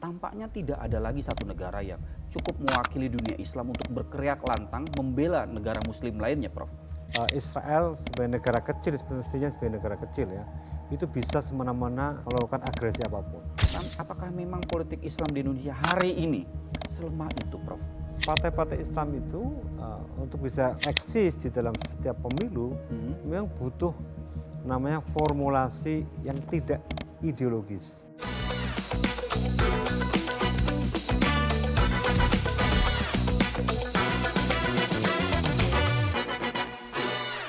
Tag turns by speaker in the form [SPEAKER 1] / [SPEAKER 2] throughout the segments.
[SPEAKER 1] tampaknya tidak ada lagi satu negara yang cukup mewakili dunia Islam untuk berkeriak lantang membela negara Muslim lainnya, Prof.
[SPEAKER 2] Israel sebagai negara kecil, semestinya sebagai negara kecil ya, itu bisa semena-mena melakukan agresi apapun.
[SPEAKER 1] Apakah memang politik Islam di Indonesia hari ini selemah itu, Prof?
[SPEAKER 2] Partai-partai Islam itu untuk bisa eksis di dalam setiap pemilu memang butuh namanya formulasi yang tidak ideologis.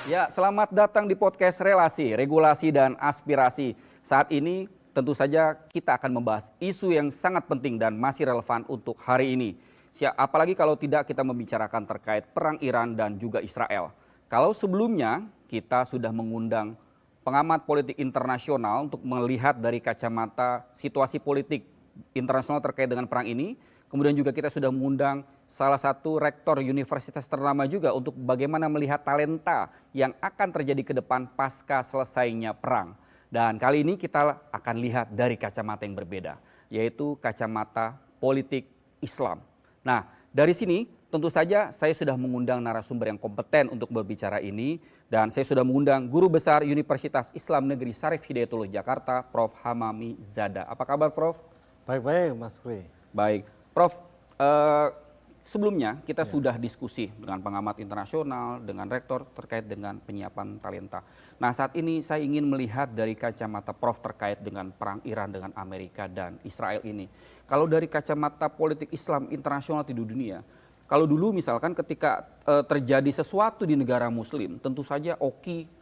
[SPEAKER 1] Ya, selamat datang di podcast Relasi, Regulasi, dan Aspirasi. Saat ini tentu saja kita akan membahas isu yang sangat penting dan masih relevan untuk hari ini. Apalagi kalau tidak kita membicarakan terkait perang Iran dan juga Israel. Kalau sebelumnya kita sudah mengundang pengamat politik internasional untuk melihat dari kacamata situasi politik internasional terkait dengan perang ini. Kemudian juga kita sudah mengundang salah satu rektor universitas ternama juga untuk bagaimana melihat talenta yang akan terjadi ke depan pasca selesainya perang. Dan kali ini kita akan lihat dari kacamata yang berbeda, yaitu kacamata politik Islam. Nah, dari sini tentu saja saya sudah mengundang narasumber yang kompeten untuk berbicara ini. Dan saya sudah mengundang Guru Besar Universitas Islam Negeri Syarif Hidayatullah Jakarta, Prof. Hamami Zada. Apa kabar, Prof?
[SPEAKER 2] Baik-baik, Mas Kri.
[SPEAKER 1] Baik, Prof. Sebelumnya kita sudah diskusi dengan pengamat internasional, dengan rektor terkait dengan penyiapan talenta. Nah, saat ini saya ingin melihat dari kacamata Prof terkait dengan perang Iran dengan Amerika dan Israel ini. Kalau dari kacamata politik Islam internasional di dunia, kalau dulu misalkan ketika terjadi sesuatu di negara Muslim, tentu saja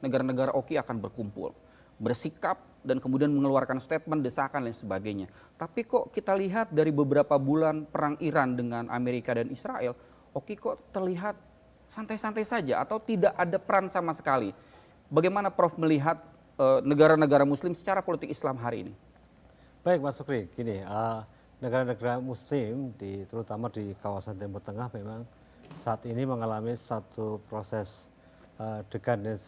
[SPEAKER 1] negara-negara oki akan berkumpul, bersikap, dan kemudian mengeluarkan statement, desakan, dan sebagainya. Tapi kok kita lihat dari beberapa bulan perang Iran dengan Amerika dan Israel, oki kok terlihat santai-santai saja atau tidak ada peran sama sekali. Bagaimana Prof melihat negara-negara Muslim secara politik Islam hari ini?
[SPEAKER 2] Baik, Mas Kri. Gini, negara-negara Muslim, terutama di kawasan Timur Tengah, memang saat ini mengalami satu proses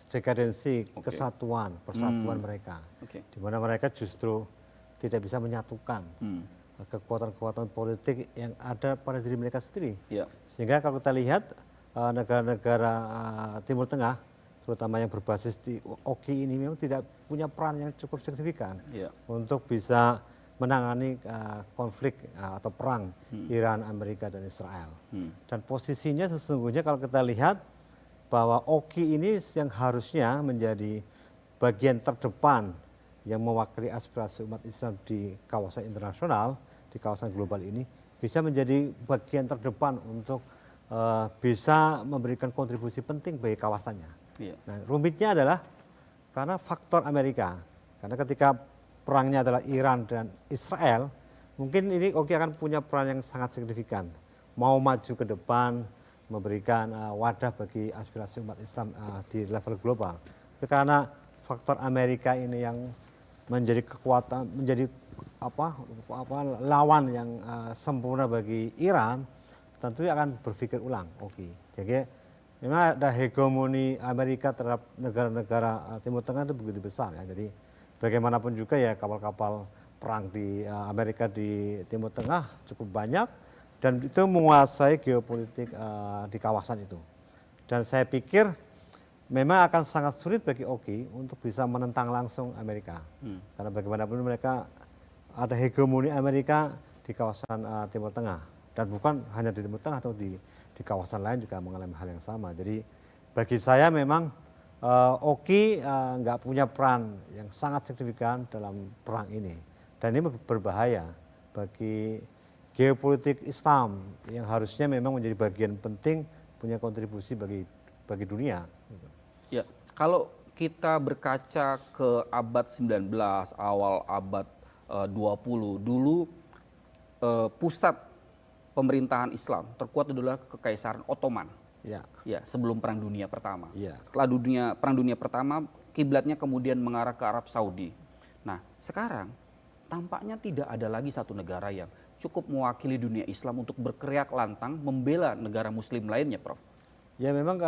[SPEAKER 2] dekadensi persatuan mereka, di mana mereka justru tidak bisa menyatukan kekuatan-kekuatan politik yang ada pada diri mereka sendiri. Sehingga kalau kita lihat negara-negara Timur Tengah, terutama yang berbasis di oki ini, memang tidak punya peran yang cukup signifikan untuk bisa menangani konflik atau perang Iran, Amerika, dan Israel. Dan posisinya sesungguhnya kalau kita lihat bahwa oki ini yang harusnya menjadi bagian terdepan yang mewakili aspirasi umat Islam di kawasan internasional, di kawasan global ini, bisa menjadi bagian terdepan untuk bisa memberikan kontribusi penting bagi kawasannya. Nah, rumitnya adalah karena faktor Amerika, karena ketika perangnya adalah Iran dan Israel, mungkin ini oki akan punya peran yang sangat signifikan, mau maju ke depan, memberikan wadah bagi aspirasi umat Islam di level global. Karena faktor Amerika ini yang menjadi kekuatan, menjadi lawan yang sempurna bagi Iran, tentunya akan berpikir ulang. Jadi memang ada hegemoni Amerika terhadap negara-negara Timur Tengah itu begitu besar ya. Jadi bagaimanapun juga ya kapal-kapal perang di Amerika di Timur Tengah cukup banyak. Dan itu menguasai geopolitik di kawasan itu. Dan saya pikir memang akan sangat sulit bagi oki untuk bisa menentang langsung Amerika. Karena bagaimanapun mereka ada hegemoni Amerika di kawasan Timur Tengah. Dan bukan hanya di Timur Tengah, atau di kawasan lain juga mengalami hal yang sama. Jadi bagi saya memang oki nggak punya peran yang sangat signifikan dalam perang ini. Dan ini berbahaya bagi geopolitik Islam yang harusnya memang menjadi bagian penting, punya kontribusi bagi dunia.
[SPEAKER 1] Ya, kalau kita berkaca ke abad 19, awal abad 20, dulu pusat pemerintahan Islam terkuat adalah Kekaisaran Ottoman. Ya, sebelum Perang Dunia Pertama. Setelah Perang Dunia Pertama, kiblatnya kemudian mengarah ke Arab Saudi. Nah, sekarang tampaknya tidak ada lagi satu negara yang cukup mewakili dunia Islam untuk berkeriak lantang membela negara Muslim lainnya, Prof.
[SPEAKER 2] Ya, memang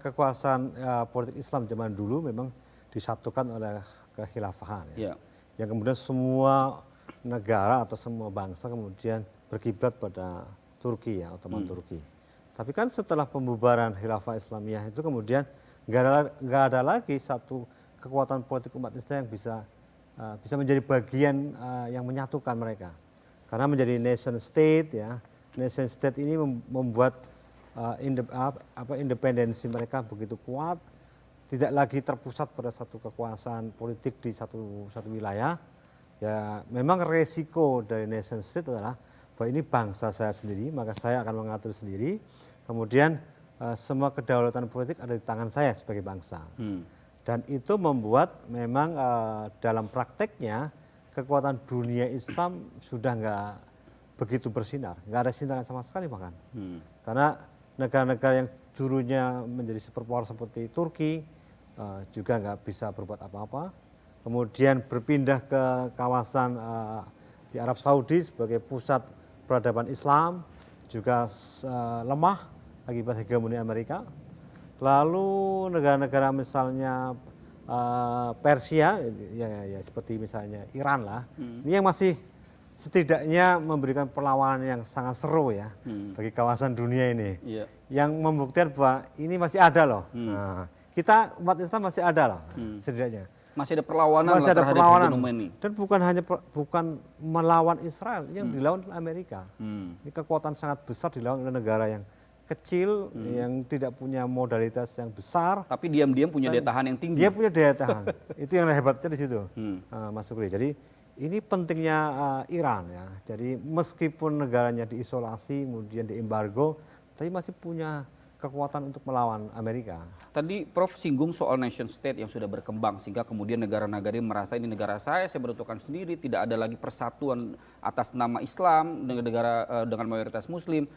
[SPEAKER 2] kekuasaan politik Islam zaman dulu memang disatukan oleh kekhilafahan. Yang kemudian semua negara atau semua bangsa kemudian berkiblat pada Turki, ya, Ottoman Turki. Tapi kan setelah pembubaran Khilafah Islamiyah itu kemudian nggak ada lagi satu kekuatan politik umat Islam yang bisa menjadi bagian yang menyatukan mereka. Karena menjadi nation state, ya, nation state ini membuat independensi mereka begitu kuat, tidak lagi terpusat pada satu kekuasaan politik di satu wilayah. Ya, memang resiko dari nation state adalah bahwa ini bangsa saya sendiri, maka saya akan mengatur sendiri. Kemudian semua kedaulatan politik ada di tangan saya sebagai bangsa. Dan itu membuat memang dalam prakteknya kekuatan dunia Islam sudah nggak begitu bersinar, nggak ada sinaran sama sekali bahkan. Karena negara-negara yang dulunya menjadi superpower seperti Turki juga nggak bisa berbuat apa-apa. Kemudian berpindah ke kawasan di Arab Saudi sebagai pusat peradaban Islam, juga lemah akibat hegemoni Amerika. Lalu negara-negara misalnya Persia, ya seperti misalnya Iran lah, ini yang masih setidaknya memberikan perlawanan yang sangat seru, ya, bagi kawasan dunia ini, yang membuktikan bahwa ini masih ada loh. Nah, kita umat Islam masih ada loh, setidaknya.
[SPEAKER 1] Masih ada perlawanan,
[SPEAKER 2] Ini. Dan bukan melawan Israel, yang dilawan oleh Amerika. Ini kekuatan sangat besar dilawan oleh negara yang kecil, yang tidak punya modalitas yang besar.
[SPEAKER 1] Tapi diam-diam punya daya tahan yang tinggi.
[SPEAKER 2] Dia punya daya tahan. Itu yang hebatnya di situ, Mas Sukri. Jadi ini pentingnya Iran, ya. Jadi meskipun negaranya diisolasi, kemudian diembargo, tapi masih punya kekuatan untuk melawan Amerika.
[SPEAKER 1] Tadi Prof singgung soal nation state yang sudah berkembang sehingga kemudian negara-negara merasa ini negara saya menentukan sendiri, tidak ada lagi persatuan atas nama Islam negara dengan mayoritas Muslim.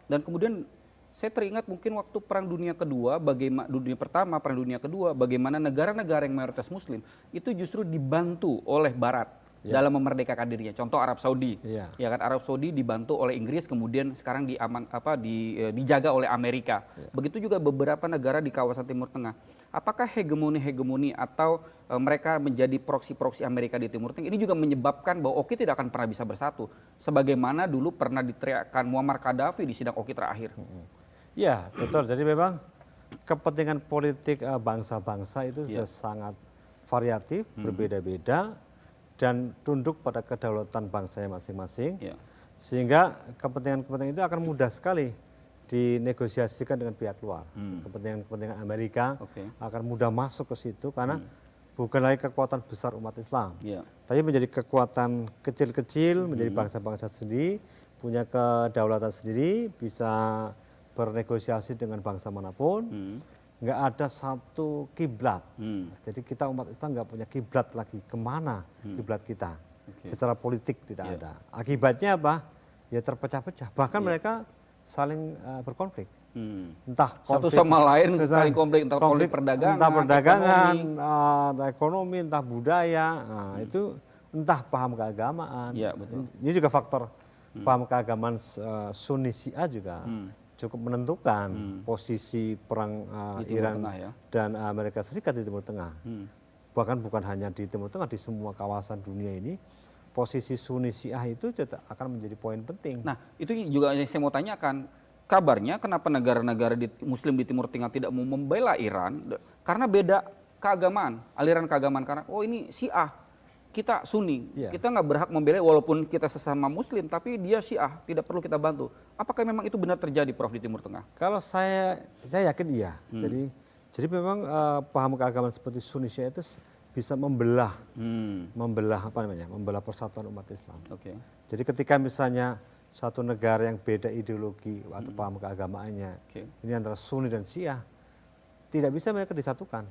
[SPEAKER 1] Dan kemudian saya teringat mungkin waktu Perang Dunia Kedua, Perang Dunia Kedua, bagaimana negara-negara yang mayoritas Muslim itu justru dibantu oleh Barat dalam memerdekakan dirinya. Contoh Arab Saudi, ya kan, Arab Saudi dibantu oleh Inggris, kemudian sekarang dijaga oleh Amerika. Begitu juga beberapa negara di kawasan Timur Tengah. Apakah hegemoni atau mereka menjadi proksi-proksi Amerika di Timur Tengah ini juga menyebabkan bahwa Oki tidak akan pernah bisa bersatu, sebagaimana dulu pernah diteriakkan Muammar Gaddafi di sidang Oki terakhir?
[SPEAKER 2] Ya, betul. Jadi memang kepentingan politik bangsa-bangsa itu sudah sangat variatif, berbeda-beda, dan tunduk pada kedaulatan bangsanya masing-masing, sehingga kepentingan-kepentingan itu akan mudah sekali dinegosiasikan dengan pihak luar. Kepentingan Amerika akan mudah masuk ke situ karena bukan lagi kekuatan besar umat Islam, tapi menjadi kekuatan kecil-kecil, menjadi bangsa-bangsa sendiri, punya kedaulatan sendiri, bisa bernegosiasi dengan bangsa manapun. Nggak ada satu kiblat. Jadi kita umat Islam nggak punya kiblat lagi, kemana kiblat kita. Secara politik tidak ada. Akibatnya apa? Ya terpecah-pecah. Bahkan mereka saling berkonflik. Entah
[SPEAKER 1] satu sama lain saling konflik, entah konflik perdagangan,
[SPEAKER 2] entah ekonomi, entah budaya. Nah, itu entah paham keagamaan.
[SPEAKER 1] Betul.
[SPEAKER 2] Ini juga faktor paham keagamaan Sunni Syiah juga cukup menentukan posisi perang Iran dan Amerika Serikat di Timur Tengah. Bahkan bukan hanya di Timur Tengah, di semua kawasan dunia ini, posisi Sunni Syiah itu akan menjadi poin penting.
[SPEAKER 1] Nah, itu juga yang saya mau tanyakan. Kabarnya kenapa negara-negara Muslim di Timur Tengah tidak mau membela Iran? Karena beda keagamaan, aliran keagamaan. Karena ini Syiah, kita Sunni, kita nggak berhak membela walaupun kita sesama Muslim, tapi dia Syiah, tidak perlu kita bantu. Apakah memang itu benar terjadi, Prof, di Timur Tengah?
[SPEAKER 2] Kalau saya yakin iya. Jadi memang paham keagamaan seperti Sunni Syiah itu bisa membelah persatuan umat Islam. Jadi ketika misalnya satu negara yang beda ideologi atau paham keagamaannya, ini antara Sunni dan Syiah, tidak bisa mereka disatukan,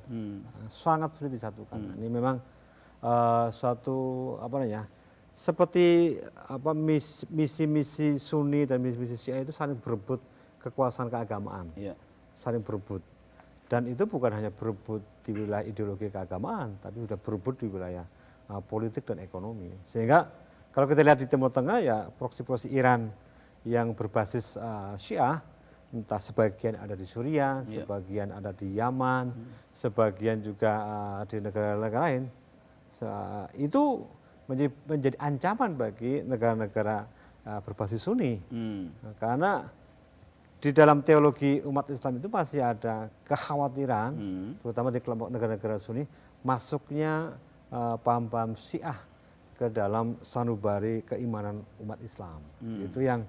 [SPEAKER 2] sangat sulit disatukan. Ini memang seperti misi-misi Sunni dan misi-misi Syiah itu saling berebut kekuasaan keagamaan, saling berebut, dan itu bukan hanya berebut di wilayah ideologi keagamaan, tapi sudah berebut di wilayah politik dan ekonomi. Sehingga kalau kita lihat di Timur Tengah, ya proksi-proksi Iran yang berbasis Syiah, entah sebagian ada di Suriah, sebagian ada di Yaman, sebagian juga di negara-negara lain. Itu menjadi ancaman bagi negara-negara berbasis Sunni. Karena di dalam teologi umat Islam itu masih ada kekhawatiran, terutama di kelompok negara-negara Sunni, masuknya paham-paham Syiah ke dalam sanubari keimanan umat Islam. Itu yang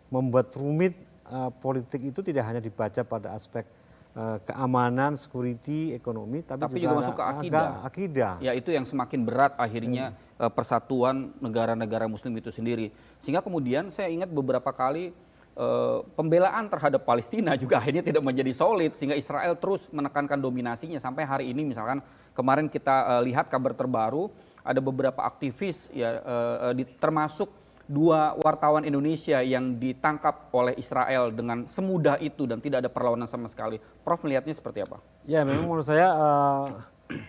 [SPEAKER 2] membuat rumit politik itu tidak hanya dibaca pada aspek keamanan, security, ekonomi, tapi juga
[SPEAKER 1] masuk ke akidah. Ya, itu yang semakin berat akhirnya persatuan negara-negara Muslim itu sendiri. Sehingga kemudian saya ingat beberapa kali pembelaan terhadap Palestina juga akhirnya tidak menjadi solid, sehingga Israel terus menekankan dominasinya sampai hari ini. Misalkan kemarin kita lihat kabar terbaru, ada beberapa aktivis ya termasuk 2 wartawan Indonesia yang ditangkap oleh Israel dengan semudah itu dan tidak ada perlawanan sama sekali. Prof melihatnya seperti apa?
[SPEAKER 2] Ya, memang menurut saya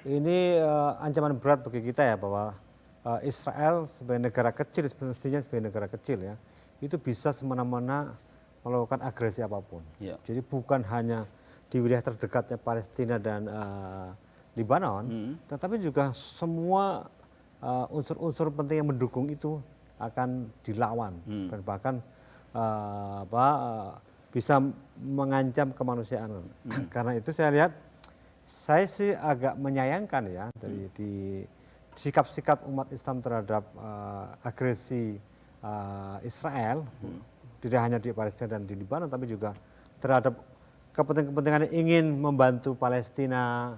[SPEAKER 2] ini ancaman berat bagi kita ya, bahwa Israel sebagai negara kecil, semestinya sebagai negara kecil ya, itu bisa semena-mena melakukan agresi apapun. Ya. Jadi bukan hanya di wilayah terdekatnya Palestina dan Lebanon, tetapi juga semua unsur-unsur penting yang mendukung itu akan dilawan dan bahkan bisa mengancam kemanusiaan. Karena itu saya lihat, saya sih agak menyayangkan ya dari di sikap-sikap umat Islam terhadap agresi Israel, tidak hanya di Palestina dan di Lebanon, tapi juga terhadap kepentingan-kepentingan yang ingin membantu Palestina.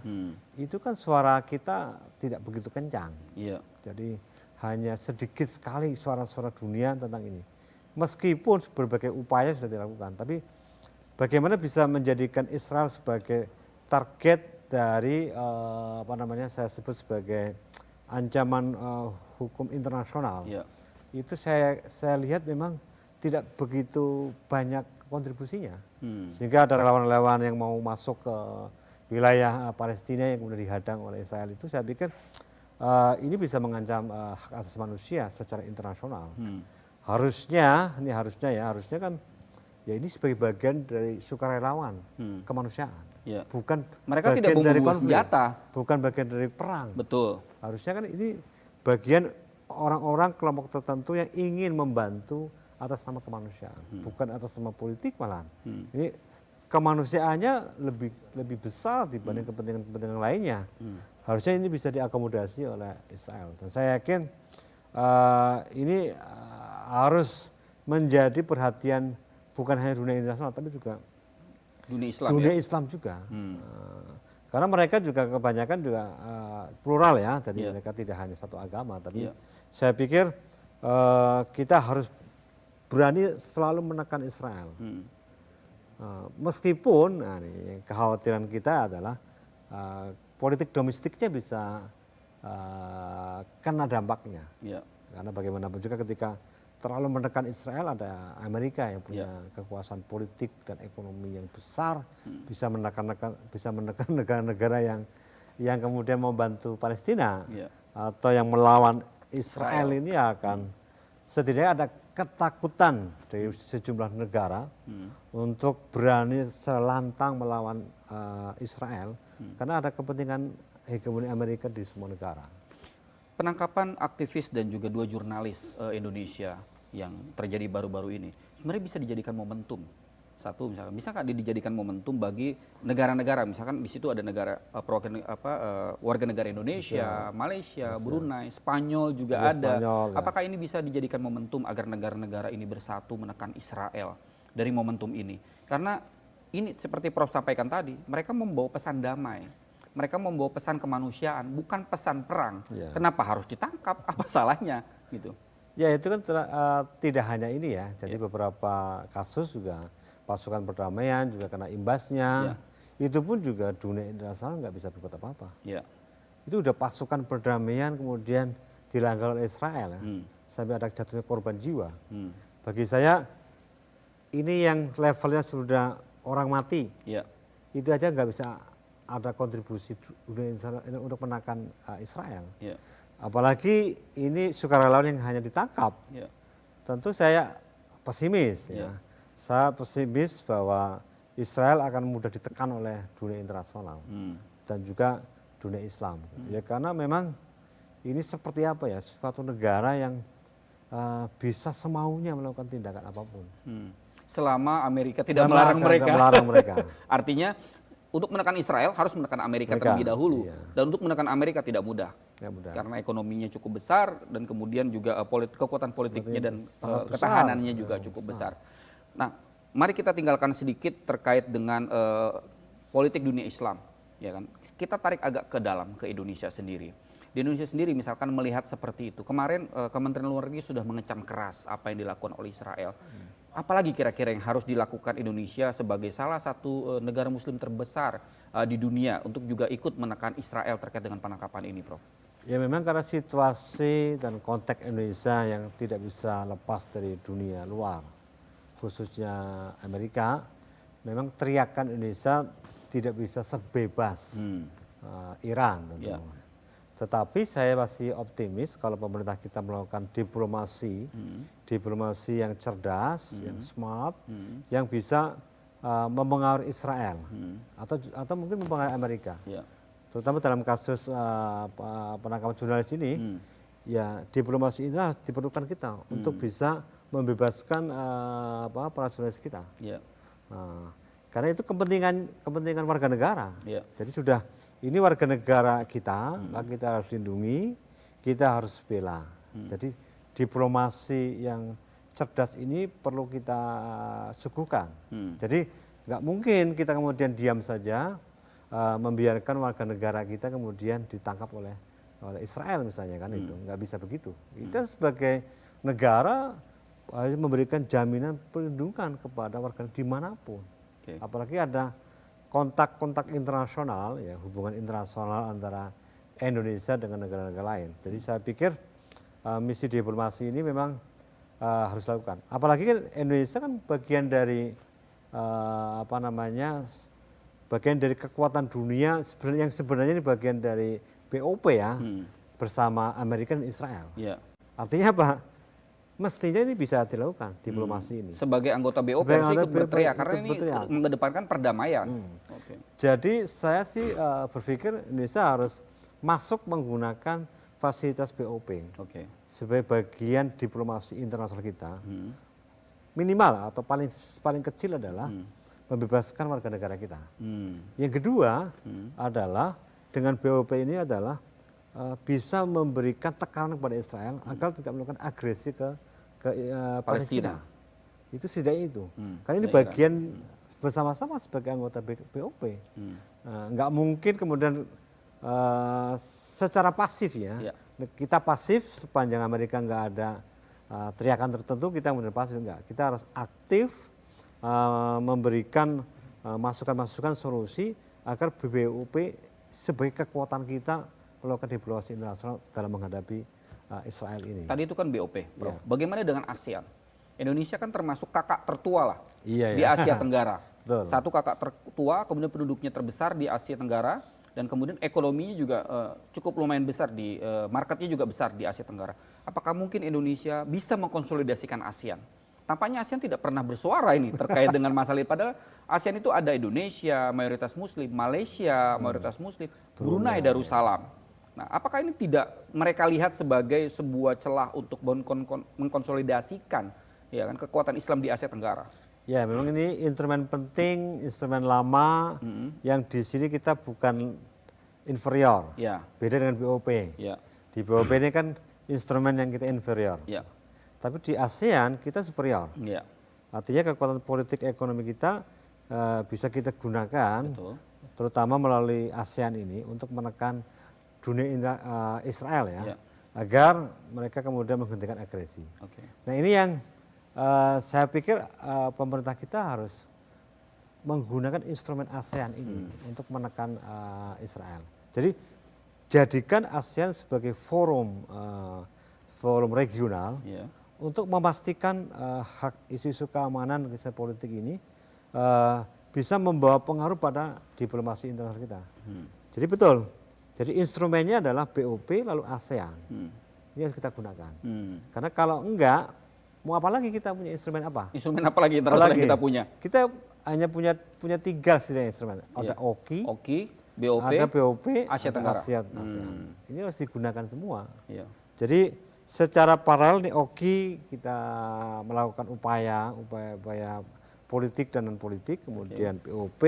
[SPEAKER 2] Itu kan suara kita tidak begitu kencang. Iya. Jadi hanya sedikit sekali suara-suara dunia tentang ini. Meskipun berbagai upaya sudah dilakukan, tapi bagaimana bisa menjadikan Israel sebagai target dari saya sebut sebagai ancaman hukum internasional. Ya. Itu saya lihat memang tidak begitu banyak kontribusinya. Sehingga ada relawan-relawan yang mau masuk ke wilayah Palestina yang kemudian dihadang oleh Israel, itu saya pikir ini bisa mengancam hak asasi manusia secara internasional. Harusnya kan ya ini sebagai bagian dari sukarelawan kemanusiaan. Ya. Bukan
[SPEAKER 1] mereka
[SPEAKER 2] bagian
[SPEAKER 1] tidak
[SPEAKER 2] dari
[SPEAKER 1] membawa
[SPEAKER 2] konflik,
[SPEAKER 1] senjata.
[SPEAKER 2] Bukan bagian dari perang.
[SPEAKER 1] Betul.
[SPEAKER 2] Harusnya kan ini bagian orang-orang kelompok tertentu yang ingin membantu atas nama kemanusiaan, bukan atas nama politik malahan. Ini kemanusiaannya lebih besar dibanding kepentingan-kepentingan lainnya. Harusnya ini bisa diakomodasi oleh Israel. Dan saya yakin ini harus menjadi perhatian bukan hanya dunia internasional, tapi juga dunia Islam juga. Karena mereka juga kebanyakan juga plural ya, jadi mereka tidak hanya satu agama. Tapi saya pikir kita harus berani selalu menekan Israel. Meskipun kekhawatiran kita adalah politik domestiknya bisa kena dampaknya. Ya. Karena bagaimanapun juga ketika terlalu menekan Israel, ada Amerika yang punya kekuasaan politik dan ekonomi yang besar, bisa menekan negara-negara yang kemudian membantu Palestina atau yang melawan Israel ini akan setidaknya ada ketakutan dari sejumlah negara untuk berani selantang melawan Israel karena ada kepentingan hegemoni Amerika di semua negara.
[SPEAKER 1] Penangkapan aktivis dan juga 2 jurnalis Indonesia yang terjadi baru-baru ini sebenarnya bisa dijadikan momentum. Satu, misalkan bisa nggak dijadikan momentum bagi negara-negara, misalkan di situ ada negara warga negara Indonesia, Malaysia, Brunei, Spanyol juga ada. Spanyol, apakah ini bisa dijadikan momentum agar negara-negara ini bersatu menekan Israel dari momentum ini? Karena ini seperti Prof sampaikan tadi, mereka membawa pesan damai. Mereka membawa pesan kemanusiaan, bukan pesan perang. Ya. Kenapa harus ditangkap? Apa salahnya? Gitu.
[SPEAKER 2] Ya itu kan tidak hanya ini ya. Jadi beberapa kasus juga pasukan perdamaian juga kena imbasnya. Ya. Itu pun juga dunia internasional nggak bisa berbuat apa-apa. Ya. Itu udah pasukan perdamaian kemudian dilanggar oleh Israel ya. Sampai ada jatuhnya korban jiwa. Bagi saya ini yang levelnya sudah orang mati. Ya. Itu aja nggak bisa ada kontribusi dunia internasional untuk menekan Israel. Ya. Apalagi ini sukarelawan yang hanya ditangkap. Ya. Tentu saya pesimis ya. Saya pesimis bahwa Israel akan mudah ditekan oleh dunia internasional dan juga dunia Islam. Ya karena memang ini seperti apa ya, suatu negara yang bisa semaunya melakukan tindakan apapun.
[SPEAKER 1] Selama Amerika tidak melarang mereka. Artinya untuk menekan Israel harus menekan Amerika terlebih dahulu. Iya. Dan untuk menekan Amerika tidak mudah. Karena ekonominya cukup besar dan kemudian juga kekuatan politiknya dan ketahanannya juga cukup besar. Nah, mari kita tinggalkan sedikit terkait dengan politik dunia Islam. Ya kan? Kita tarik agak ke dalam, ke Indonesia sendiri. Di Indonesia sendiri misalkan melihat seperti itu. Kemarin Kementerian Luar Negeri sudah mengecam keras apa yang dilakukan oleh Israel. Apalagi kira-kira yang harus dilakukan Indonesia sebagai salah satu negara muslim terbesar di dunia untuk juga ikut menekan Israel terkait dengan penangkapan ini, Prof?
[SPEAKER 2] Ya memang karena situasi dan konteks Indonesia yang tidak bisa lepas dari dunia luar, khususnya Amerika, memang teriakan Indonesia tidak bisa sebebas Iran tentu. Yeah. Tetapi saya masih optimis kalau pemerintah kita melakukan diplomasi yang cerdas, yang smart, yang bisa mempengaruhi Israel atau mungkin mempengaruhi Amerika. Yeah. Terutama dalam kasus penangkapan jurnalis ini, ya diplomasi ini diperlukan kita untuk bisa membebaskan para jurnalis kita. Yeah. Karena itu kepentingan warga negara. Yeah. Jadi sudah. Ini warga negara kita, maka kita harus lindungi, kita harus bela. Jadi diplomasi yang cerdas ini perlu kita suguhkan. Jadi nggak mungkin kita kemudian diam saja, membiarkan warga negara kita kemudian ditangkap oleh Israel misalnya kan itu, nggak bisa begitu. Kita sebagai negara harus memberikan jaminan perlindungan kepada warga dimanapun, apalagi ada kontak internasional, ya hubungan internasional antara Indonesia dengan negara-negara lain. Jadi saya pikir misi diplomasi ini memang harus dilakukan. Apalagi kan Indonesia kan bagian dari bagian dari kekuatan dunia yang sebenarnya ini bagian dari BOP ya, bersama Amerika dan Israel. Yeah. Artinya apa? Mestinya ini bisa dilakukan diplomasi ini.
[SPEAKER 1] Sebagai anggota BOP sih ikut berteriak karena ini mengedepankan perdamaian. Okay.
[SPEAKER 2] Jadi saya sih berpikir Indonesia harus masuk menggunakan fasilitas BOP sebagai bagian diplomasi internasional kita. Minimal atau paling kecil adalah membebaskan warga negara kita. Yang kedua adalah dengan BOP ini adalah bisa memberikan tekanan kepada Israel agar tidak melakukan agresi ke Palestina. Itu setidaknya itu. Karena ini bagian bersama-sama sebagai anggota BOP. Nggak mungkin kemudian secara pasif ya. Kita pasif sepanjang Amerika nggak ada teriakan tertentu, kita kemudian pasif enggak. Kita harus aktif memberikan masukan-masukan solusi agar BOP sebagai kekuatan kita melakukan diplomasi internasional dalam menghadapi Israel ini.
[SPEAKER 1] Tadi itu kan BOP, Prof. Yeah. Bagaimana dengan ASEAN? Indonesia kan termasuk kakak tertua lah di Asia Tenggara. Satu kakak tertua, kemudian penduduknya terbesar di Asia Tenggara, dan kemudian ekonominya juga cukup lumayan besar marketnya juga besar di Asia Tenggara. Apakah mungkin Indonesia bisa mengkonsolidasikan ASEAN? Tampaknya ASEAN tidak pernah bersuara ini terkait dengan masalah ini. Padahal ASEAN itu ada Indonesia, mayoritas Muslim, Malaysia, mayoritas Muslim, Brunei Darussalam. Nah, apakah ini tidak mereka lihat sebagai sebuah celah untuk mengkonsolidasikan ya kan kekuatan Islam di Asia Tenggara?
[SPEAKER 2] Ya, memang ini instrumen penting, instrumen lama yang di sini kita bukan inferior. Ya. Beda dengan BOP. Ya. Di BOP ini kan instrumen yang kita inferior. Ya. Tapi di ASEAN kita superior. Ya. Artinya kekuatan politik ekonomi kita bisa kita gunakan, terutama melalui ASEAN ini untuk menekan dunia Israel ya, agar mereka kemudian menghentikan agresi. Nah ini yang saya pikir pemerintah kita harus menggunakan instrumen ASEAN ini untuk menekan Israel. Jadi jadikan ASEAN sebagai forum regional untuk memastikan hak isu-isu keamanan kisah politik ini bisa membawa pengaruh pada diplomasi internasional kita. Jadi betul. Jadi instrumennya adalah BOP lalu ASEAN. Ini harus kita gunakan. Karena kalau enggak, mau apa lagi kita punya instrumen apa?
[SPEAKER 1] Instrumen apa lagi internasional yang kita punya?
[SPEAKER 2] Kita hanya punya 3 setidaknya instrumen. Ada OKI, ada BOP,
[SPEAKER 1] Asia
[SPEAKER 2] ada
[SPEAKER 1] Tenggara.
[SPEAKER 2] ASEAN. Ini harus digunakan semua.
[SPEAKER 1] Iya.
[SPEAKER 2] Jadi secara paralel nih Oki kita melakukan upaya politik dan non politik, kemudian BOP,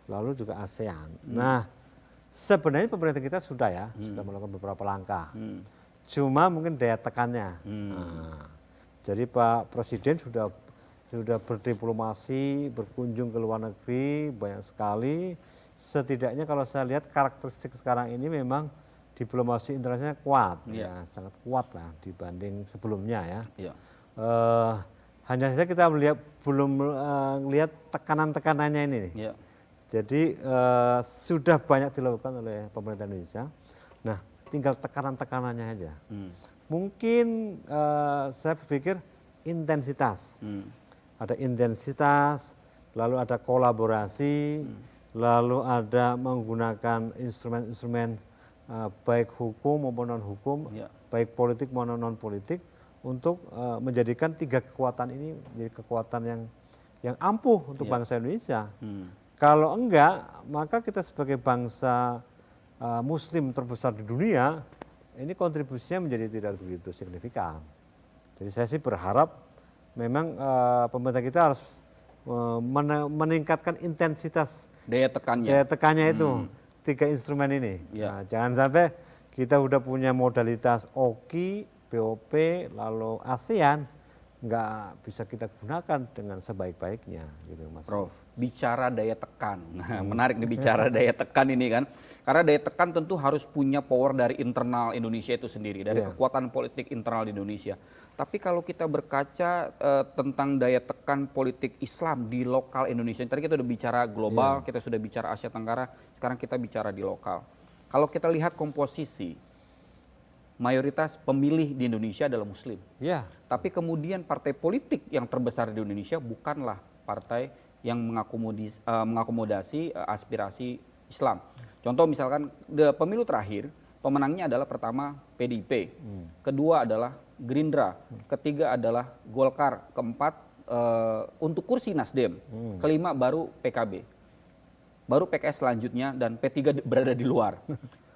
[SPEAKER 2] lalu juga ASEAN. Nah, sebenarnya pemerintah kita sudah melakukan beberapa langkah. Cuma mungkin daya tekannya. Nah, jadi Pak Presiden sudah berdiplomasi, berkunjung ke luar negeri banyak sekali. Setidaknya kalau saya lihat karakteristik sekarang ini memang diplomasi internasionalnya kuat, ya sangat kuat lah dibanding sebelumnya ya.
[SPEAKER 1] Iya.
[SPEAKER 2] Hanya saja kita belum melihat tekanan-tekanannya ini.
[SPEAKER 1] Iya.
[SPEAKER 2] Jadi sudah banyak dilakukan oleh pemerintah Indonesia. Nah, tinggal tekanan-tekanannya aja. Mungkin saya berpikir intensitas. Ada intensitas, lalu ada kolaborasi, lalu ada menggunakan instrumen-instrumen baik hukum maupun non hukum, baik politik maupun non politik untuk menjadikan tiga kekuatan ini menjadi kekuatan yang ampuh untuk bangsa Indonesia. Kalau enggak, maka kita sebagai bangsa Muslim terbesar di dunia, ini kontribusinya menjadi tidak begitu signifikan. Jadi saya sih berharap memang pemerintah kita harus meningkatkan intensitas
[SPEAKER 1] Daya tekannya
[SPEAKER 2] itu tiga instrumen ini. Nah, jangan sampai kita udah punya modalitas Oki, BOP, lalu ASEAN nggak bisa kita gunakan dengan sebaik-baiknya, gitu Mas.
[SPEAKER 1] Prof, bicara daya tekan, nah, menarik nih bicara daya tekan ini kan, karena daya tekan tentu harus punya power dari internal Indonesia itu sendiri, dari kekuatan politik internal di Indonesia. Tapi kalau kita berkaca tentang daya tekan politik Islam di lokal Indonesia, tadi kita udah bicara global, kita sudah bicara Asia Tenggara, sekarang kita bicara di lokal. Kalau kita lihat komposisi, mayoritas pemilih di Indonesia adalah Muslim. Tapi kemudian partai politik yang terbesar di Indonesia bukanlah partai yang mengakomodasi aspirasi Islam. Contoh misalkan pemilu terakhir, pemenangnya adalah pertama PDIP, kedua adalah Gerindra, ketiga adalah Golkar, keempat untuk kursi Nasdem, kelima baru PKB, baru PKS selanjutnya, dan P3 berada di luar.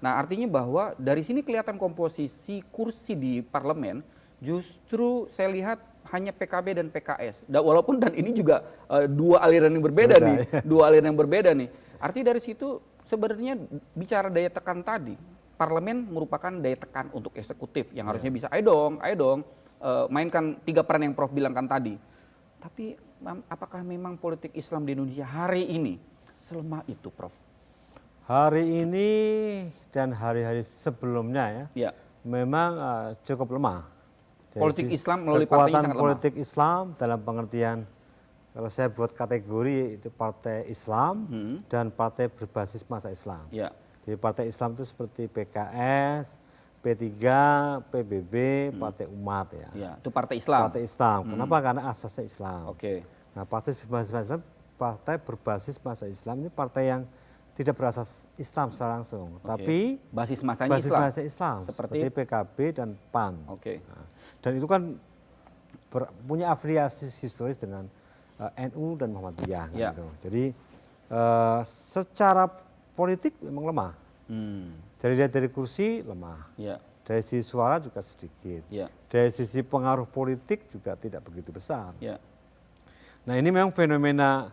[SPEAKER 1] Nah, artinya bahwa dari sini kelihatan komposisi kursi di parlemen justru saya lihat hanya PKB dan PKS. Walaupun dan ini juga dua aliran yang berbeda nih, dua aliran yang berbeda nih. Artinya dari situ sebenarnya bicara daya tekan tadi, parlemen merupakan daya tekan untuk eksekutif yang harusnya bisa ayo dong mainkan tiga peran yang Prof bilangkan tadi. Tapi apakah memang politik Islam di Indonesia hari ini selemah itu, Prof?
[SPEAKER 2] Hari ini dan hari-hari sebelumnya memang cukup lemah.
[SPEAKER 1] Politik Islam melalui partainya sangat lemah.
[SPEAKER 2] Politik Islam dalam pengertian kalau saya buat kategori itu partai Islam dan partai berbasis masa Islam. Jadi partai Islam itu seperti PKS, P3, PBB, Partai Umat
[SPEAKER 1] itu partai Islam.
[SPEAKER 2] Partai Islam. Kenapa? Karena asasnya Islam. Nah, partai berbasis masa Islam ini partai yang tidak berasas Islam secara langsung, tapi
[SPEAKER 1] basis masanya
[SPEAKER 2] Islam seperti PKB dan PAN. Nah, dan itu kan punya afiliasi historis dengan NU dan Muhammadiyah. Gitu. Jadi secara politik memang lemah. Dari kursi lemah. Dari sisi suara juga sedikit. Dari sisi pengaruh politik juga tidak begitu besar. Nah, ini memang fenomena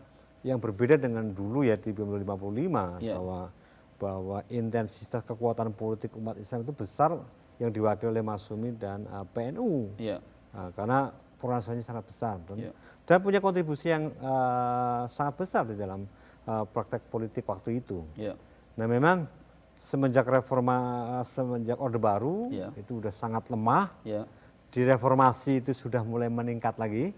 [SPEAKER 2] yang berbeda dengan dulu ya di pemilu 55 bahwa intensitas kekuatan politik umat Islam itu besar yang diwakili oleh Masyumi dan PNU. Nah, karena peran sangat besar dan punya kontribusi yang sangat besar di dalam praktek politik waktu itu. Nah, memang semenjak Orde Baru itu sudah sangat lemah. Di reformasi itu sudah mulai meningkat lagi.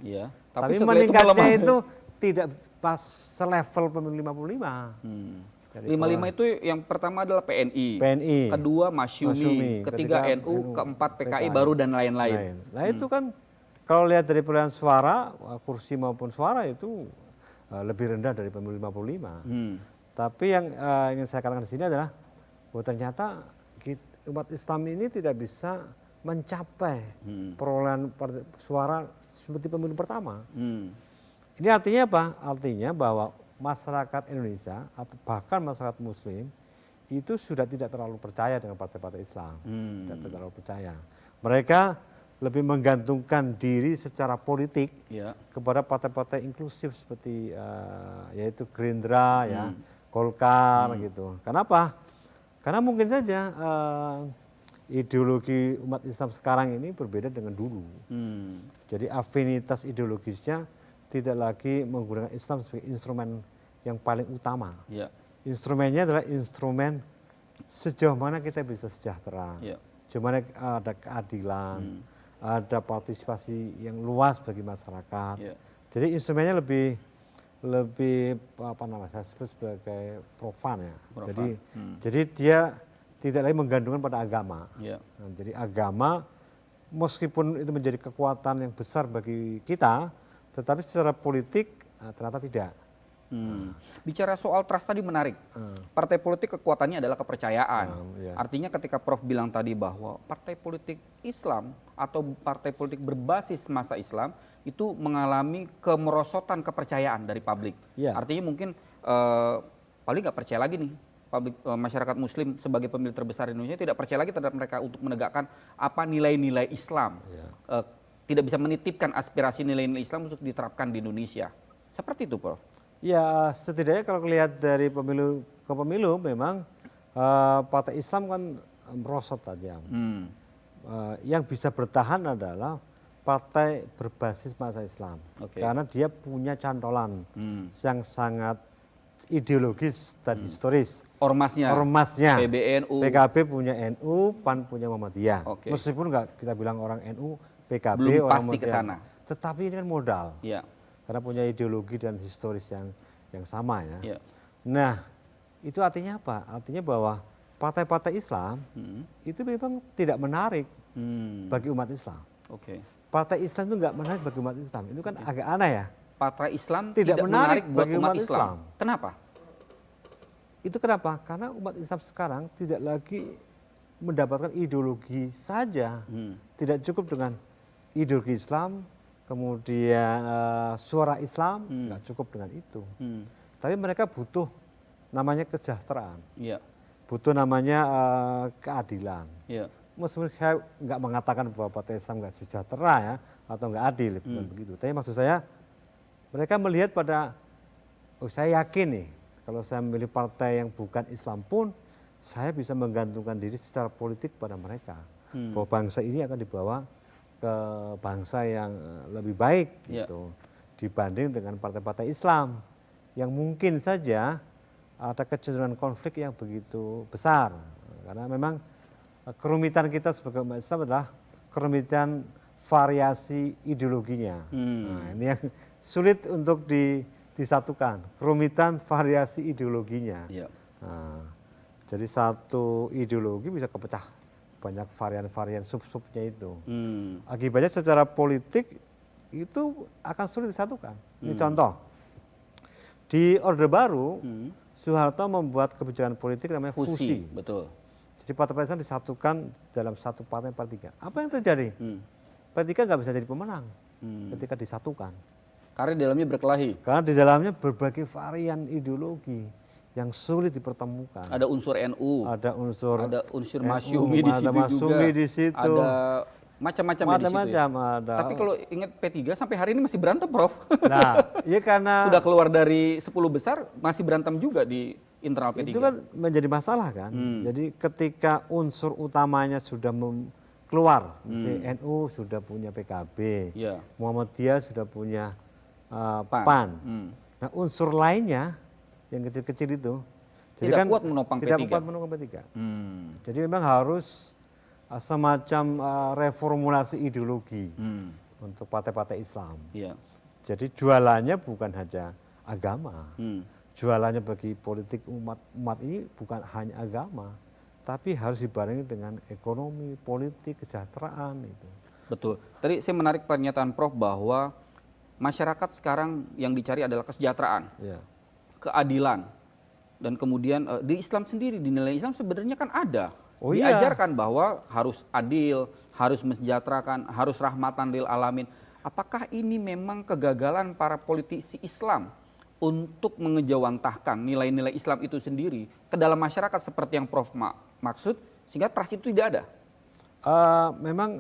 [SPEAKER 2] Tapi meningkatnya itu tidak pas selevel pemilu 55.
[SPEAKER 1] 55 itu yang pertama adalah PNI, kedua Masyumi, ketiga NU, keempat PKI baru dan lain-lain.
[SPEAKER 2] Nah, itu kan kalau lihat dari perolehan suara, kursi maupun suara itu lebih rendah dari pemilu 55. Tapi yang ingin saya katakan di sini adalah bahwa ternyata umat Islam ini tidak bisa mencapai perolehan suara seperti pemilu pertama. Ini artinya apa? Artinya bahwa masyarakat Indonesia atau bahkan masyarakat Muslim itu sudah tidak terlalu percaya dengan partai-partai Islam, tidak terlalu percaya. Mereka lebih menggantungkan diri secara politik kepada partai-partai inklusif seperti yaitu Gerindra, ya, Golkar gitu. Kenapa? Karena mungkin saja ideologi umat Islam sekarang ini berbeda dengan dulu. Jadi afinitas ideologisnya tidak lagi menggunakan Islam sebagai instrumen yang paling utama. Instrumennya adalah instrumen sejauh mana kita bisa sejahtera, sejauh mana ada keadilan, ada partisipasi yang luas bagi masyarakat. Jadi instrumennya lebih apa namanya, saya sebut sebagai profan ya. Jadi dia tidak lagi menggantungkan pada agama. Nah, jadi agama meskipun itu menjadi kekuatan yang besar bagi kita, tetapi secara politik ternyata tidak.
[SPEAKER 1] Bicara soal trust tadi menarik. Partai politik kekuatannya adalah kepercayaan. Artinya ketika Prof bilang tadi bahwa partai politik Islam atau partai politik berbasis masa Islam itu mengalami kemerosotan kepercayaan dari publik. Artinya mungkin paling nggak percaya lagi nih. Masyarakat Muslim sebagai pemilih terbesar di Indonesia tidak percaya lagi terhadap mereka untuk menegakkan apa nilai-nilai Islam. Tidak bisa menitipkan aspirasi nilai-nilai Islam untuk diterapkan di Indonesia. Seperti itu, Prof.
[SPEAKER 2] Ya, setidaknya kalau lihat dari pemilu ke pemilu memang partai Islam kan merosot tajam. Yang bisa bertahan adalah partai berbasis masa Islam. Karena dia punya cantolan yang sangat ideologis dan historis. Ormasnya,
[SPEAKER 1] PBNU,
[SPEAKER 2] PKB punya NU, PAN punya Muhammadiyah. Meskipun nggak kita bilang orang NU, PKB
[SPEAKER 1] belum
[SPEAKER 2] orang
[SPEAKER 1] pasti ke sana.
[SPEAKER 2] Tetapi ini kan modal. Karena punya ideologi dan historis yang sama ya. Nah, itu artinya apa? Artinya bahwa partai-partai Islam itu memang tidak menarik bagi umat Islam. Partai Islam itu nggak menarik bagi umat Islam. Itu kan agak aneh ya.
[SPEAKER 1] Partai Islam
[SPEAKER 2] tidak menarik
[SPEAKER 1] buat
[SPEAKER 2] bagi umat Islam.
[SPEAKER 1] Kenapa?
[SPEAKER 2] Itu kenapa? Karena umat Islam sekarang tidak lagi mendapatkan ideologi saja. Tidak cukup dengan ideologi Islam, kemudian suara Islam, nggak cukup dengan itu. Tapi mereka butuh namanya kesejahteraan, butuh namanya keadilan. Meskipun saya nggak mengatakan bahwa partai Islam nggak sejahtera ya, atau nggak adil, bukan begitu. Tapi maksud saya, mereka melihat pada, saya yakin nih, kalau saya memilih partai yang bukan Islam pun, saya bisa menggantungkan diri secara politik pada mereka. Bahwa bangsa ini akan dibawa ke bangsa yang lebih baik gitu, dibanding dengan partai-partai Islam yang mungkin saja ada kecenderungan konflik yang begitu besar. Karena memang kerumitan kita sebagai umat Islam adalah kerumitan variasi ideologinya. Nah, ini yang sulit untuk disatukan, kerumitan variasi ideologinya. Nah, jadi satu ideologi bisa kepecah banyak varian-varian sub-subnya itu. Akibatnya secara politik itu akan sulit disatukan. Ini contoh, di Orde Baru, Soeharto membuat kebijakan politik namanya fusi.
[SPEAKER 1] Betul.
[SPEAKER 2] Jadi partai-partai Islam disatukan dalam satu partai P3. Apa yang terjadi? P3 nggak bisa jadi pemenang ketika disatukan.
[SPEAKER 1] Karena di dalamnya berkelahi.
[SPEAKER 2] Karena di dalamnya berbagai varian ideologi yang sulit dipertemukan.
[SPEAKER 1] Ada unsur NU,
[SPEAKER 2] ada unsur
[SPEAKER 1] Masyumi di situ juga.
[SPEAKER 2] Di situ.
[SPEAKER 1] Ada macam-macam di situ.
[SPEAKER 2] Ada.
[SPEAKER 1] Tapi kalau ingat P3 sampai hari ini masih berantem, Prof.
[SPEAKER 2] Nah, ya karena
[SPEAKER 1] sudah keluar dari 10 besar masih berantem juga di internal P3.
[SPEAKER 2] Itu kan menjadi masalah kan. Jadi ketika unsur utamanya sudah keluar, NU sudah punya PKB, Muhammadiyah sudah punya PAN. Nah, unsur lainnya yang kecil-kecil itu
[SPEAKER 1] tidak kuat menopang
[SPEAKER 2] P3. Jadi memang harus semacam reformulasi ideologi untuk partai-partai Islam. Jadi jualannya bukan hanya agama, jualannya bagi politik umat ini bukan hanya agama, tapi harus dibarengi dengan ekonomi, politik, kesejahteraan itu.
[SPEAKER 1] Betul. Tadi saya menarik pernyataan Prof bahwa masyarakat sekarang yang dicari adalah kesejahteraan, keadilan, dan kemudian di Islam sendiri, di nilai Islam sebenarnya kan ada. Diajarkan bahwa harus adil, harus mensejahterakan, harus rahmatan lil alamin. Apakah ini memang kegagalan para politisi Islam untuk mengejawantahkan nilai-nilai Islam itu sendiri ke dalam masyarakat seperti yang Prof maksud, sehingga trust itu tidak ada?
[SPEAKER 2] Memang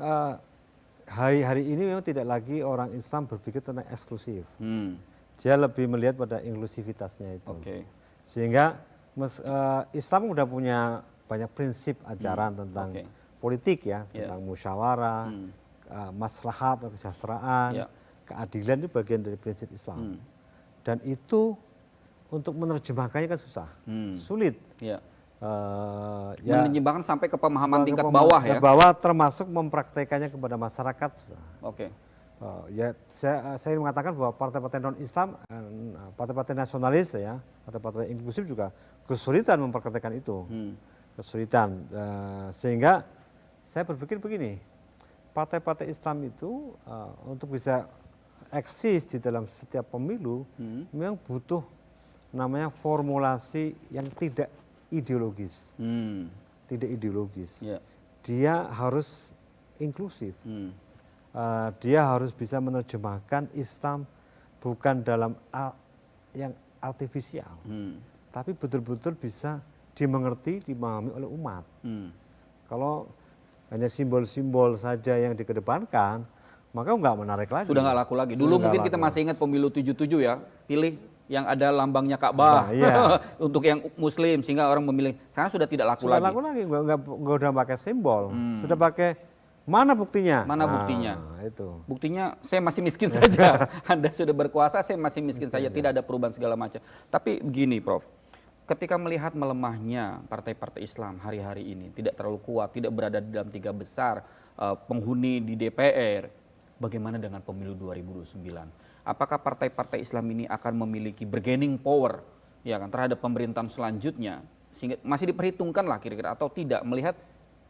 [SPEAKER 2] hari-hari ini memang tidak lagi orang Islam berpikir tentang eksklusif. Dia lebih melihat pada inklusivitasnya itu. Sehingga Islam sudah punya banyak prinsip ajaran tentang politik ya, tentang musyawarah, maslahat, kesejahteraan, keadilan itu bagian dari prinsip Islam. Dan itu untuk menerjemahkannya kan susah, sulit.
[SPEAKER 1] Menerjemahkan sampai ke pemahaman tingkat bawah ya?
[SPEAKER 2] Bawah termasuk mempraktekannya kepada masyarakat. Ya saya mengatakan bahwa partai-partai non-Islam, partai-partai nasionalis ya, partai-partai inklusif juga kesulitan mempraktekkan itu. Kesulitan, sehingga saya berpikir begini, partai-partai Islam itu untuk bisa eksis di dalam setiap pemilu memang butuh namanya formulasi yang tidak ideologis. Tidak ideologis. Dia harus inklusif. Dia harus bisa menerjemahkan Islam bukan dalam yang artifisial, tapi betul-betul bisa dimengerti, dimahami oleh umat. Kalau hanya simbol-simbol saja yang dikedepankan, maka nggak menarik lagi.
[SPEAKER 1] Sudah nggak laku lagi. Dulu mungkin kita masih ingat pemilu 77 ya, pilih yang ada lambangnya Ka'bah untuk yang Muslim, sehingga orang memilih. Sekarang sudah tidak laku lagi.
[SPEAKER 2] Sudah laku lagi, nggak udah pakai simbol, sudah pakai mana buktinya?
[SPEAKER 1] Mana buktinya?
[SPEAKER 2] Itu.
[SPEAKER 1] Buktinya saya masih miskin saja. Anda sudah berkuasa, saya masih miskin saja. Tidak ada perubahan segala macam. Tapi begini, Prof. Ketika melihat melemahnya partai-partai Islam hari-hari ini, tidak terlalu kuat, tidak berada di dalam 3 besar penghuni di DPR, bagaimana dengan pemilu 2029? Apakah partai-partai Islam ini akan memiliki bargaining power ya kan terhadap pemerintahan selanjutnya, sehingga masih diperhitungkan lah kira-kira, atau tidak, melihat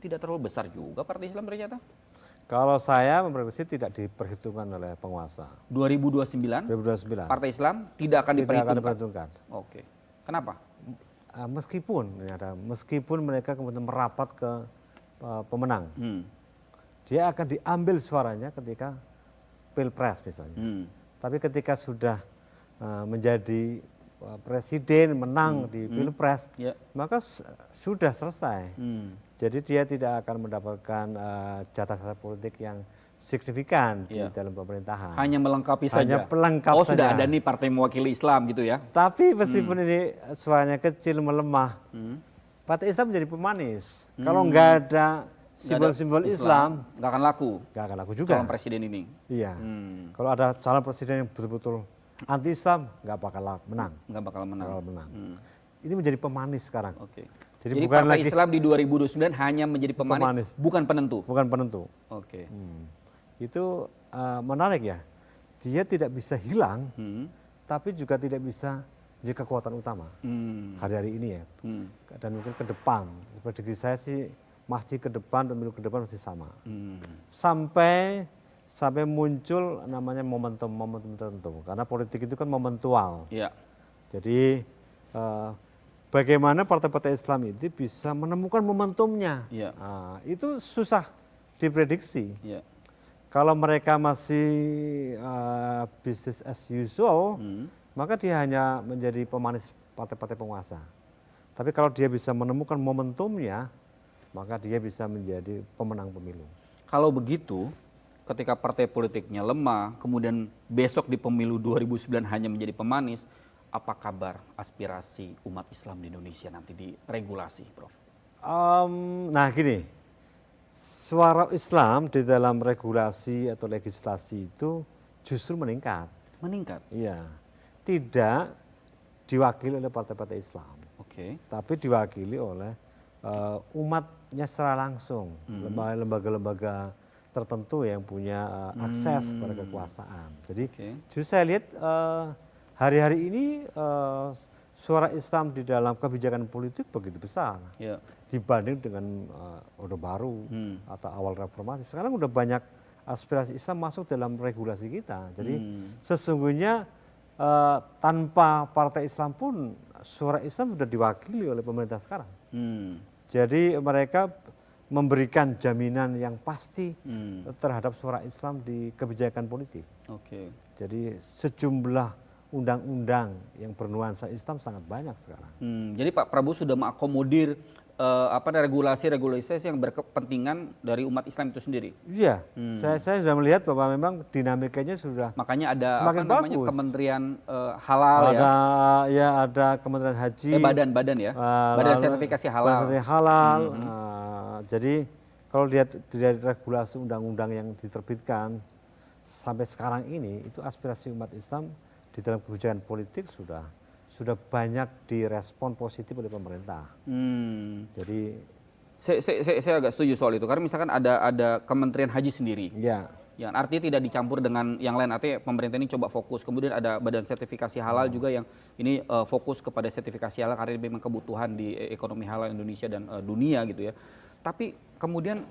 [SPEAKER 1] tidak terlalu besar juga partai Islam ternyata?
[SPEAKER 2] Kalau saya memprediksi tidak diperhitungkan oleh penguasa.
[SPEAKER 1] 2029 partai Islam tidak akan diperhitungkan. Oke. Kenapa?
[SPEAKER 2] Meskipun mereka kemudian merapat ke pemenang, dia akan diambil suaranya ketika pilpres misalnya. Tapi ketika sudah menjadi presiden, menang di pilpres, maka sudah selesai. Jadi dia tidak akan mendapatkan jatah politik yang signifikan di dalam pemerintahan.
[SPEAKER 1] Hanya melengkapi saja.
[SPEAKER 2] Pelengkap saja.
[SPEAKER 1] Sudah ada nih partai mewakili Islam gitu ya.
[SPEAKER 2] Tapi meskipun ini suaranya kecil, melemah, partai Islam menjadi pemanis. Kalau nggak ada simbol-simbol Islam,
[SPEAKER 1] nggak akan laku.
[SPEAKER 2] Nggak akan laku juga.
[SPEAKER 1] Calon presiden ini.
[SPEAKER 2] Iya. Kalau ada calon presiden yang betul-betul anti Islam, nggak bakal menang.
[SPEAKER 1] Nggak bakal menang.
[SPEAKER 2] Ini menjadi pemanis sekarang.
[SPEAKER 1] Jadi bukan partai Islam di 2029 hanya menjadi pemanis, bukan penentu.
[SPEAKER 2] Bukan penentu. Itu menarik ya. Dia tidak bisa hilang, tapi juga tidak bisa menjadi kekuatan utama hari-hari ini ya. Dan mungkin ke depan. Prediksi saya sih masih ke depan, pemilu ke depan masih sama. Sampai muncul namanya momentum tertentu. Karena politik itu kan momentual. Jadi bagaimana partai-partai Islam itu bisa menemukan momentumnya. Itu susah diprediksi. Kalau mereka masih business as usual, maka dia hanya menjadi pemanis partai-partai penguasa. Tapi kalau dia bisa menemukan momentumnya, maka dia bisa menjadi pemenang pemilu.
[SPEAKER 1] Kalau begitu, ketika partai politiknya lemah, kemudian besok di pemilu 2009 hanya menjadi pemanis, apa kabar aspirasi umat Islam di Indonesia nanti di regulasi, Prof?
[SPEAKER 2] Nah gini, suara Islam di dalam regulasi atau legislasi itu justru meningkat.
[SPEAKER 1] Meningkat?
[SPEAKER 2] Iya. Tidak diwakili oleh partai-partai Islam. Tapi diwakili oleh umatnya secara langsung. Lembaga-lembaga tertentu yang punya akses pada kekuasaan. Jadi justru saya lihat hari-hari ini suara Islam di dalam kebijakan politik begitu besar dibanding dengan Orde Baru atau awal reformasi. Sekarang udah banyak aspirasi Islam masuk dalam regulasi kita. Jadi sesungguhnya tanpa partai Islam pun suara Islam sudah diwakili oleh pemerintah sekarang. Jadi mereka memberikan jaminan yang pasti terhadap suara Islam di kebijakan politik. Jadi sejumlah undang-undang yang bernuansa Islam sangat banyak sekarang.
[SPEAKER 1] Jadi Pak Prabowo sudah mengakomodir regulasi-regulasi yang berkepentingan dari umat Islam itu sendiri.
[SPEAKER 2] Iya, saya sudah melihat bahwa memang dinamikanya sudah
[SPEAKER 1] makanya ada
[SPEAKER 2] semakin bagus.
[SPEAKER 1] Kementerian Halal
[SPEAKER 2] ada Kementerian Haji,
[SPEAKER 1] badan ya, badan sertifikasi halal.
[SPEAKER 2] Jadi kalau lihat dari regulasi undang-undang yang diterbitkan sampai sekarang ini, itu aspirasi umat Islam di dalam kebijakan politik sudah banyak direspon positif oleh pemerintah. Jadi
[SPEAKER 1] saya agak setuju soal itu karena misalkan ada Kementerian Haji sendiri.
[SPEAKER 2] Ya.
[SPEAKER 1] Yang artinya tidak dicampur dengan yang lain, artinya pemerintah ini coba fokus. Kemudian ada badan sertifikasi halal juga yang ini fokus kepada sertifikasi halal karena ini memang kebutuhan di ekonomi halal Indonesia dan dunia gitu ya. Tapi kemudian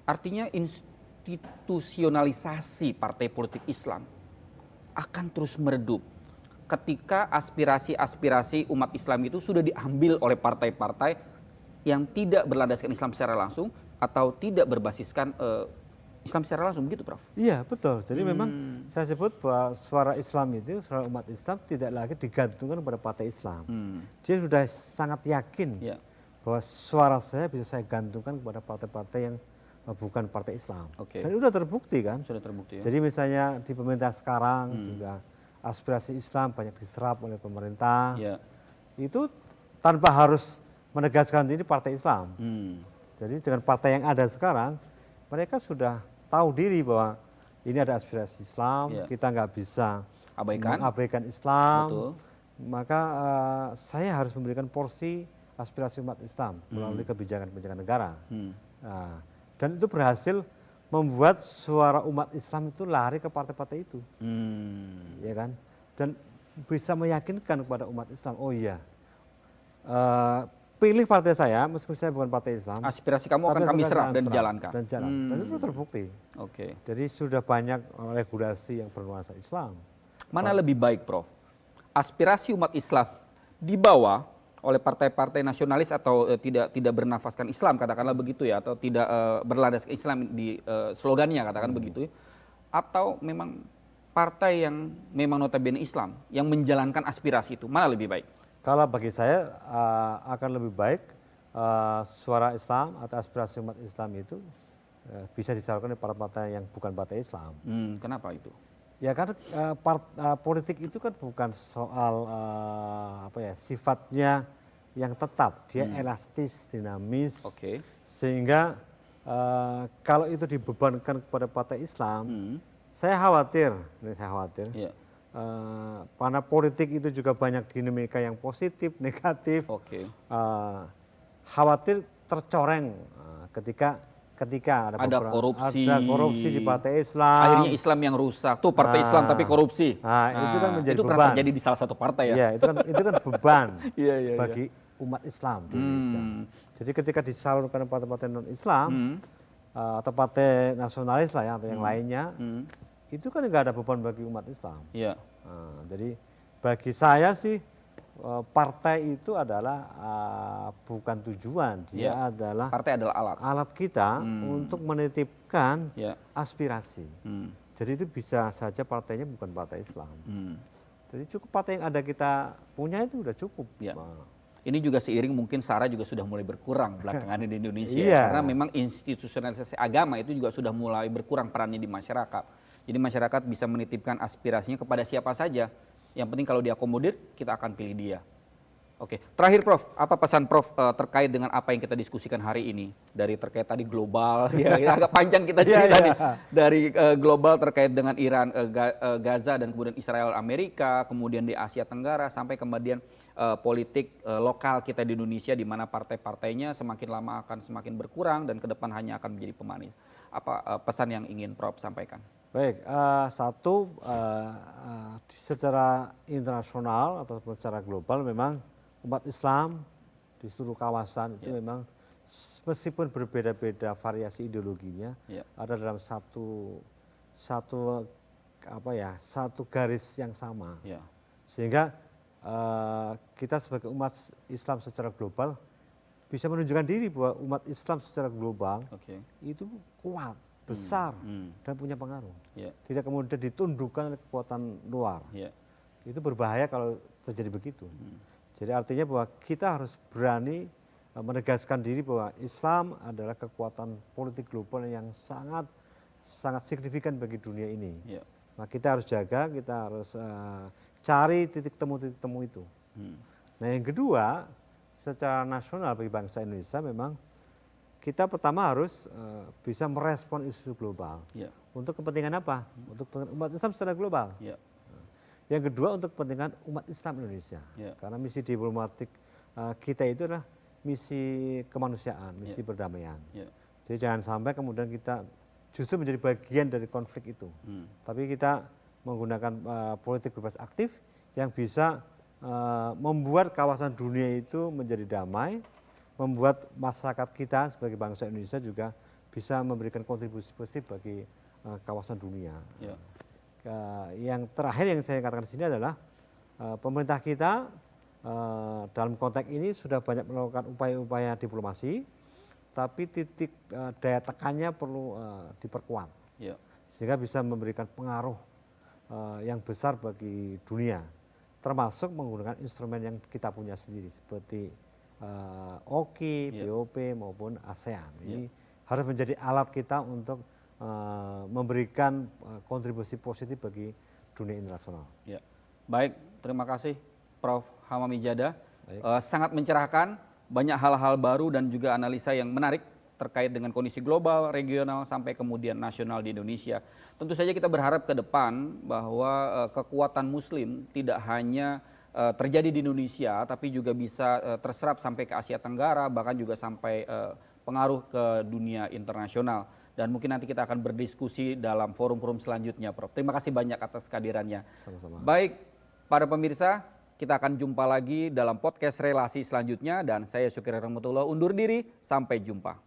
[SPEAKER 1] artinya institusionalisasi partai politik Islam akan terus meredup ketika aspirasi-aspirasi umat Islam itu sudah diambil oleh partai-partai yang tidak berlandaskan Islam secara langsung atau tidak berbasiskan Islam secara langsung, begitu Prof?
[SPEAKER 2] Iya, betul. Jadi memang saya sebut bahwa suara Islam itu, suara umat Islam tidak lagi digantungkan kepada partai Islam. Dia sudah sangat yakin bahwa suara saya bisa saya gantungkan kepada partai-partai yang bukan partai Islam. Dan itu sudah terbukti kan?
[SPEAKER 1] Sudah terbukti ya.
[SPEAKER 2] Jadi misalnya di pemerintah sekarang juga aspirasi Islam banyak diserap oleh pemerintah. Itu tanpa harus menegaskan ini partai Islam. Jadi dengan partai yang ada sekarang, mereka sudah tahu diri bahwa ini ada aspirasi Islam, kita nggak bisa mengabaikan Islam.
[SPEAKER 1] Betul.
[SPEAKER 2] Maka saya harus memberikan porsi aspirasi umat Islam melalui kebijakan-kebijakan negara. Dan itu berhasil membuat suara umat Islam itu lari ke partai-partai itu, ya kan? Dan bisa meyakinkan kepada umat Islam, oh iya, pilih partai saya meskipun saya bukan partai Islam.
[SPEAKER 1] Aspirasi kamu akan kami serap dan dijalankan.
[SPEAKER 2] Dan itu terbukti. Jadi sudah banyak regulasi yang bernuansa Islam.
[SPEAKER 1] Mana lebih baik, Prof? Aspirasi umat Islam dibawa oleh partai-partai nasionalis atau tidak bernafaskan Islam, katakanlah begitu ya, atau tidak berlandaskan Islam di slogannya, katakan begitu, atau memang partai yang memang notabene Islam yang menjalankan aspirasi itu, mana lebih baik?
[SPEAKER 2] Kalau bagi saya akan lebih baik suara Islam atau aspirasi umat Islam itu bisa disalurkan oleh partai yang bukan partai Islam.
[SPEAKER 1] Kenapa itu?
[SPEAKER 2] Ya karena politik itu kan bukan soal sifatnya yang tetap, dia elastis, dinamis, sehingga kalau itu dibebankan kepada partai Islam, saya khawatir, karena politik itu juga banyak dinamika yang positif, negatif, khawatir tercoreng ketika ada korupsi di partai Islam.
[SPEAKER 1] Akhirnya Islam yang rusak. Tuh partai Islam tapi korupsi.
[SPEAKER 2] Itu kan menjadi
[SPEAKER 1] beban. Itu terjadi di salah satu partai ya.
[SPEAKER 2] Iya, itu kan beban bagi umat Islam di Indonesia. Jadi ketika disalurkan partai-partai non-Islam atau partai nasionalis lah ya, atau yang lainnya, itu kan nggak ada beban bagi umat Islam. Jadi bagi saya sih partai itu adalah bukan tujuan, dia adalah
[SPEAKER 1] partai adalah
[SPEAKER 2] alat kita untuk menitipkan aspirasi. Jadi itu bisa saja partainya bukan partai Islam. Jadi cukup partai yang ada kita punya itu udah cukup.
[SPEAKER 1] Ini juga seiring mungkin SARA juga sudah mulai berkurang belakangan di Indonesia karena memang institusionalisasi agama itu juga sudah mulai berkurang perannya di masyarakat. Jadi masyarakat bisa menitipkan aspirasinya kepada siapa saja. Yang penting kalau diakomodir, kita akan pilih dia. Oke, terakhir Prof, apa pesan Prof terkait dengan apa yang kita diskusikan hari ini? Dari terkait tadi global, agak panjang kita cerita nih. Dari global terkait dengan Iran, Gaza, dan kemudian Israel, Amerika, kemudian di Asia Tenggara, sampai kemudian politik lokal kita di Indonesia, di mana partai-partainya semakin lama akan semakin berkurang dan ke depan hanya akan menjadi pemanis. Apa pesan yang ingin Prof sampaikan?
[SPEAKER 2] Baik, secara internasional ataupun secara global memang umat Islam di seluruh kawasan itu memang meskipun berbeda-beda variasi ideologinya ada dalam satu garis yang sama. Sehingga kita sebagai umat Islam secara global bisa menunjukkan diri bahwa umat Islam secara global itu kuat, besar dan punya pengaruh. Tidak kemudian ditundukkan oleh kekuatan luar. Itu berbahaya kalau terjadi begitu. Jadi artinya bahwa kita harus berani menegaskan diri bahwa Islam adalah kekuatan politik global yang sangat signifikan bagi dunia ini. Nah, kita harus jaga, kita harus cari titik temu itu. Nah, yang kedua, secara nasional bagi bangsa Indonesia memang kita pertama harus bisa merespon isu global. Untuk kepentingan apa? Untuk kepentingan umat Islam secara global. Yang kedua untuk kepentingan umat Islam Indonesia. Karena misi diplomatik kita itu adalah misi kemanusiaan, misi perdamaian. Jadi jangan sampai kemudian kita justru menjadi bagian dari konflik itu. Tapi kita menggunakan politik bebas aktif yang bisa membuat kawasan dunia itu menjadi damai, membuat masyarakat kita sebagai bangsa Indonesia juga bisa memberikan kontribusi positif bagi kawasan dunia. Yang terakhir yang saya katakan di sini adalah pemerintah kita dalam konteks ini sudah banyak melakukan upaya-upaya diplomasi, tapi titik daya tekannya perlu diperkuat, sehingga bisa memberikan pengaruh yang besar bagi dunia, termasuk menggunakan instrumen yang kita punya sendiri seperti OKI, BOP maupun ASEAN. Ini harus menjadi alat kita untuk memberikan kontribusi positif bagi dunia internasional.
[SPEAKER 1] Baik, terima kasih Prof. Hamamijada. Sangat mencerahkan, banyak hal-hal baru dan juga analisa yang menarik terkait dengan kondisi global, regional, sampai kemudian nasional di Indonesia. Tentu saja kita berharap ke depan bahwa kekuatan Muslim tidak hanya terjadi di Indonesia, tapi juga bisa terserap sampai ke Asia Tenggara, bahkan juga sampai pengaruh ke dunia internasional. Dan mungkin nanti kita akan berdiskusi dalam forum-forum selanjutnya, Prof. Terima kasih banyak atas kehadirannya.
[SPEAKER 2] Sama-sama.
[SPEAKER 1] Baik, para pemirsa, kita akan jumpa lagi dalam podcast relasi selanjutnya. Dan saya Syukri Rahmatullah undur diri, sampai jumpa.